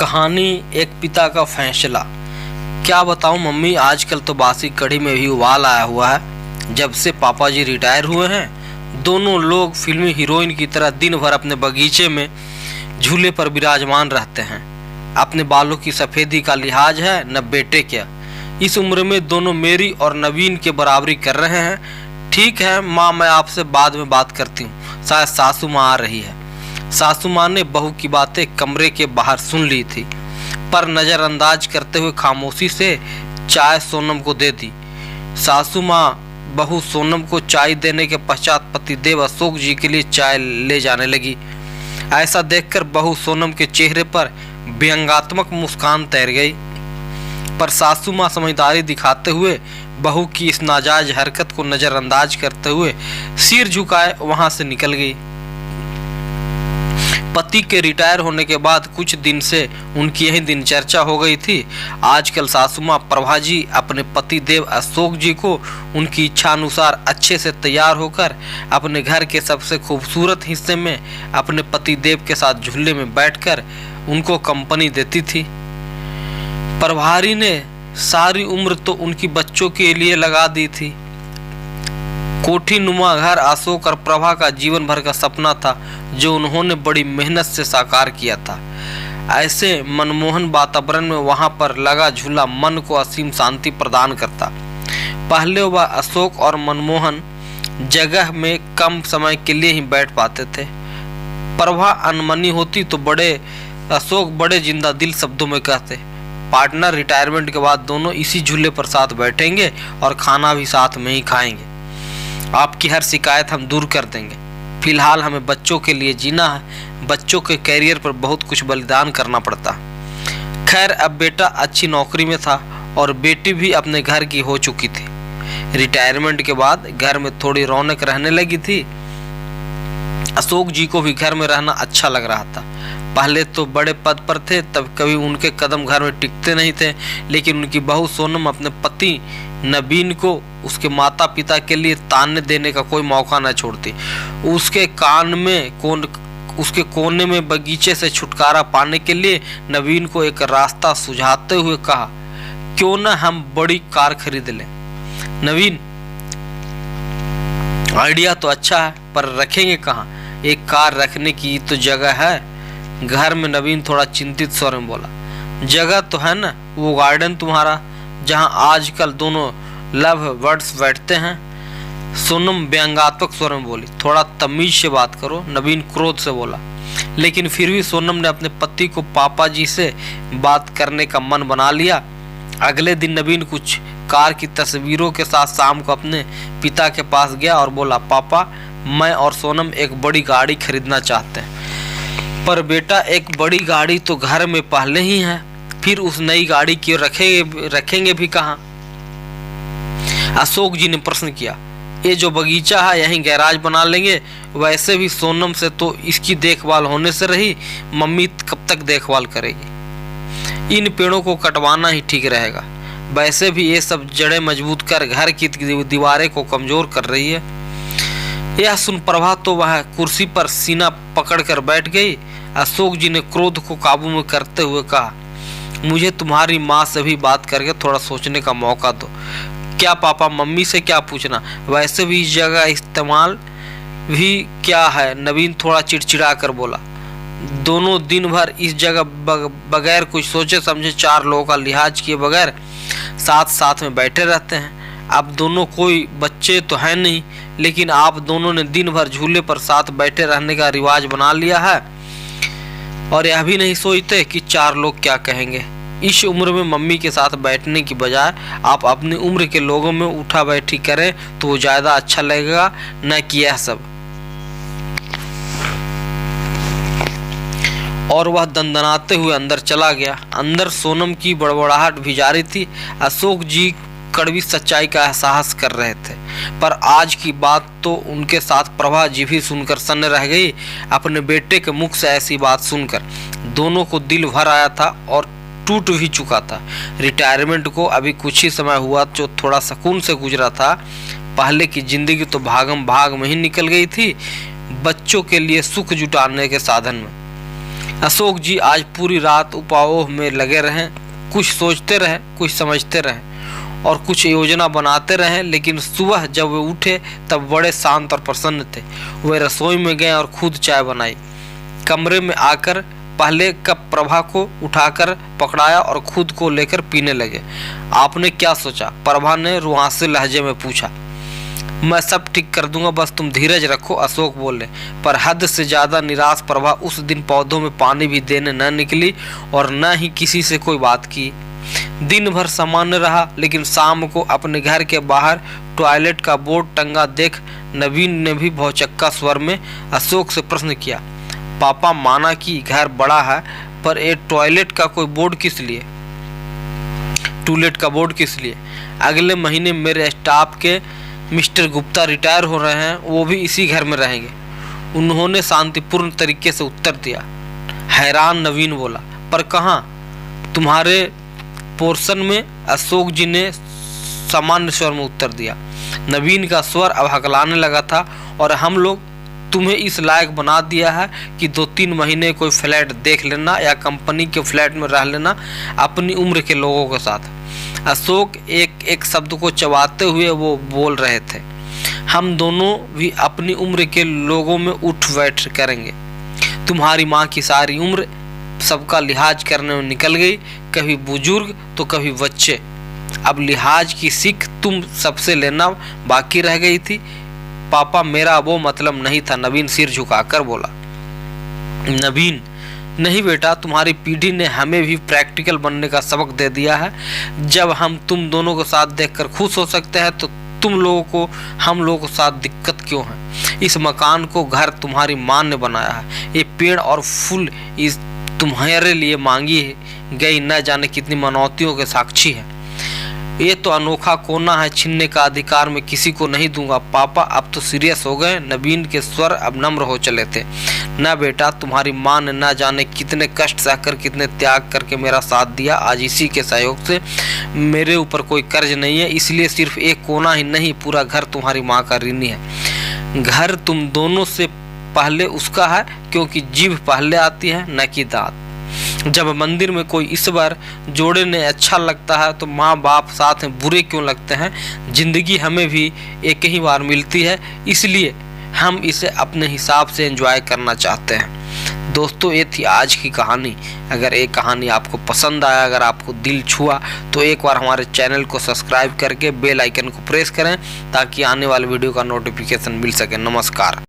कहानी एक पिता का फैसला। क्या बताऊं मम्मी, आजकल तो बासी कढ़ी में भी उबाल आया हुआ है। जब से पापा जी रिटायर हुए हैं, दोनों लोग फिल्मी हीरोइन की तरह दिन भर अपने बगीचे में झूले पर विराजमान रहते हैं। अपने बालों की सफेदी का लिहाज है न बेटे क्या। इस उम्र में दोनों मेरी और नवीन के बराबरी कर रहे हैं। ठीक है माँ, मैं आपसे बाद में बात करती हूँ, शायद सासू माँ आ रही है। सासू माँ ने बहू की बातें कमरे के बाहर सुन ली थी, पर नजरअंदाज करते हुए खामोशी से चाय सोनम को दे दी। सासू माँ बहू सोनम को चाय देने के पश्चात पतिदेव अशोक जी के लिए चाय ले जाने लगी। ऐसा देखकर बहू सोनम के चेहरे पर व्यंग्यात्मक मुस्कान तैर गई, पर सासू माँ समझदारी दिखाते हुए बहू की इस नाजायज हरकत को नजरअंदाज करते हुए सिर झुकाए वहां से निकल गई। पति के रिटायर होने के बाद कुछ दिन से उनकी यही दिनचर्या हो गई थी। आजकल सासू माँ प्रभा जी अपने पति देव अशोक जी को उनकी इच्छा अनुसार अच्छे से तैयार होकर अपने घर के सबसे खूबसूरत हिस्से में अपने पति देव के साथ झूले में बैठकर उनको कंपनी देती थी। प्रभारी ने सारी उम्र तो उनकी बच्चों के लिए लगा दी थी। कोठी नुमा घर अशोक और प्रभा का जीवन भर का सपना था, जो उन्होंने बड़ी मेहनत से साकार किया था। ऐसे मनमोहन वातावरण में वहां पर लगा झूला मन को असीम शांति प्रदान करता। पहले वह अशोक और मनमोहन जगह में कम समय के लिए ही बैठ पाते थे। प्रभा अनमनी होती तो अशोक बड़े जिंदा दिल शब्दों में कहते, पार्टनर रिटायरमेंट के बाद दोनों इसी झूले पर साथ बैठेंगे और खाना भी साथ में ही खाएंगे। आपकी हर शिकायत हम दूर कर देंगे। फिलहाल हमें बच्चों के लिए जीना है। बच्चों के कैरियर पर बहुत कुछ बलिदान करना पड़ता। खैर, अब बेटा अच्छी नौकरी में था और बेटी भी अपने घर की हो चुकी थी। रिटायरमेंट के बाद घर में थोड़ी रौनक रहने लगी थी। अशोक जी को भी घर में रहना अच्छा लग रहा था। पहले तो बड़े पद पर थे, तब कभी उनके कदम घर में टिकते नहीं थे, लेकिन उनकी बहू सोनम अपने पति नवीन को उसके माता पिता के लिए ताने देने का कोई मौका न छोड़ती। उसके कोने में बगीचे से छुटकारा पाने के लिए नवीन को एक रास्ता सुझाते हुए कहा, क्यों न हम बड़ी कार खरीद लें। नवीन, आइडिया तो अच्छा है, पर रखेंगे कहाँ? एक कार रखने की तो जगह है घर में। नवीन थोड़ा चिंतित स्वर में बोला, जगह तो है ना, वो गार्डन तुम्हारा जहां आजकल दोनों लव बर्ड्स बैठते हैं। सोनम व्यंग्यात्मक स्वर में बोली, थोड़ा तमीज से बात करो। नवीन क्रोध से बोला, लेकिन फिर भी सोनम ने अपने पति को पापा जी से बात करने का मन बना लिया। अगले दिन नवीन कुछ कार की तस्वीरों के साथ शाम को अपने पिता के पास गया और बोला, पापा, मैं और सोनम एक बड़ी गाड़ी खरीदना चाहते हैं। पर बेटा, एक बड़ी गाड़ी तो घर में पहले ही है, फिर उस नई गाड़ी की रखेंगे भी कहाँ? अशोक जी ने प्रश्न किया, ये जो बगीचा है यहीं गैराज बना लेंगे। वैसे भी सोनम से तो इसकी देखभाल होने से रही, मम्मी कब तक देखभाल करेगी? इन पेड़ों को कटवाना ही ठीक रहेगा। वैसे भी ये सब जड़ें मजबूत कर घर की दीवारें को कमजोर कर रही है। यह सुन प्रभा तो वह कुर्सी पर सीना पकड़कर बैठ गई। अशोक जी ने क्रोध को काबू में करते हुए कहा, मुझे तुम्हारी माँ से भी बात करके थोड़ा सोचने का मौका दो। क्या पापा, मम्मी से क्या पूछना? वैसे भी इस जगह इस्तेमाल भी क्या है? नवीन थोड़ा चिड़चिड़ा कर बोला, दोनों दिन भर इस जगह बगैर कुछ सोचे समझे चार लोगों का लिहाज किए बगैर साथ में बैठे रहते हैं। अब दोनों कोई बच्चे तो है नहीं, लेकिन आप दोनों ने दिन भर झूले पर साथ बैठे रहने का रिवाज बना लिया है और यह भी नहीं सोचते कि चार लोग क्या कहेंगे। इस उम्र में मम्मी के साथ बैठने की बजाय आप अपनी उम्र के लोगों में उठा बैठी करें तो वो ज्यादा अच्छा लगेगा, न कि यह सब। और वह दंदनाते हुए अंदर चला गया। अंदर सोनम की बड़बड़ाहट भी जारी थी। अशोक जी कड़वी सच्चाई का एहसास कर रहे थे, पर आज की बात तो उनके साथ प्रभा जी भी सुनकर सन्न रह गई। अपने बेटे के मुख से ऐसी बात सुनकर दोनों को दिल भर आया था और टूट भी चुका था। रिटायरमेंट को अभी कुछ ही समय हुआ जो थोड़ा सुकून से गुजरा था। पहले की जिंदगी तो भागम भाग में ही निकल गई थी, बच्चों के लिए सुख जुटाने के साधन में। अशोक जी आज पूरी रात उपाओह में लगे रहे, कुछ सोचते रहे, कुछ समझते रहे और कुछ योजना बनाते रहे। लेकिन सुबह जब वे उठे तब बड़े शांत और प्रसन्न थे। वे रसोई में गए और खुद चाय बनाई। कमरे में आकर पहले कप प्रभा को उठाकर पकड़ाया और खुद को लेकर पीने लगे। आपने क्या सोचा? प्रभा ने रुआंसे लहजे में पूछा। मैं सब ठीक कर दूंगा, बस तुम धीरज रखो, अशोक बोले। पर हद से ज्यादा निराश प्रभा उस दिन पौधों में पानी भी देने न निकली और न ही किसी से कोई बात की। दिन भर सामान्य रहा, लेकिन शाम को अपने घर के बाहर टॉयलेट का बोर्ड टंगा देख नवीन ने भी भौचक्का स्वर में अशोक से प्रश्न किया। पापा, माना कि घर बड़ा है, पर एक टॉयलेट का कोई बोर्ड किस लिए? टूलेट का बोर्ड किस लिए? अगले महीने मेरे स्टाफ के मिस्टर गुप्ता रिटायर हो रहे हैं, वो भी इसी घर में रहेंगे, उन्होंने शांतिपूर्ण तरीके से उत्तर दिया। हैरान नवीन बोला, पर कहाँ? तुम्हारे पोर्शन में, अशोक जी ने सामान्य स्वर में उत्तर दिया। नवीन का स्वर अब हकलाने लगा था। और हम लोग तुम्हें इस लायक बना दिया है कि 2-3 महीने कोई फ्लैट देख लेना या कंपनी के फ्लैट में रह लेना अपनी उम्र के लोगों के साथ। अशोक एक एक शब्द को चबाते हुए वो बोल रहे थे। हम दोनों भी अपनी उम्र के लोगों में उठ बैठ करेंगे। तुम्हारी माँ की सारी उम्र सबका लिहाज करने में निकल गई, कभी बुजुर्ग तो कभी बच्चे। अब लिहाज की सीख तुम सबसे लेना बाकी रह गई थी। पापा, मेरा वो मतलब नहीं था, नवीन सिर झुकाकर बोला। नवीन, नहीं बेटा, तुम्हारी पीढ़ी ने हमें भी प्रैक्टिकल बनने का सबक दे दिया है। जब हम तुम दोनों को साथ देखकर खुश हो सकते हैं तो तुम लोगों को हम लोगों के साथ दिक्कत क्यों है? इस मकान को घर तुम्हारी माँ ने बनाया है। ये पेड़ और फूल इस तुम्हारे लिए मांगी गई न जाने कितनी मनौतियों के साक्षी है। ये तो अनोखा कोना है, छीनने का अधिकार मैं किसी को नहीं दूंगा। पापा अब तो सीरियस हो गए। नवीन के स्वर अब नम्र हो चले थे। न बेटा, तुम्हारी माँ ने न जाने कितने कष्ट सहकर, कितने त्याग करके मेरा साथ दिया। आज इसी के सहयोग से मेरे ऊपर कोई कर्ज नहीं है, इसलिए सिर्फ एक कोना ही नहीं, पूरा घर तुम्हारी माँ का ऋणी है। घर तुम दोनों से पहले उसका है, क्योंकि जीभ पहले आती है न कि दांत। जब मंदिर में कोई इस बार जोड़े ने अच्छा लगता है तो माँ बाप साथ में बुरे क्यों लगते हैं? जिंदगी हमें भी एक ही बार मिलती है, इसलिए हम इसे अपने हिसाब से एंजॉय करना चाहते हैं। दोस्तों, ये थी आज की कहानी। अगर ये कहानी आपको पसंद आया, अगर आपको दिल छुआ, तो एक बार हमारे चैनल को सब्सक्राइब करके बेल आइकन को प्रेस करें ताकि आने वाले वीडियो का नोटिफिकेशन मिल सके। नमस्कार।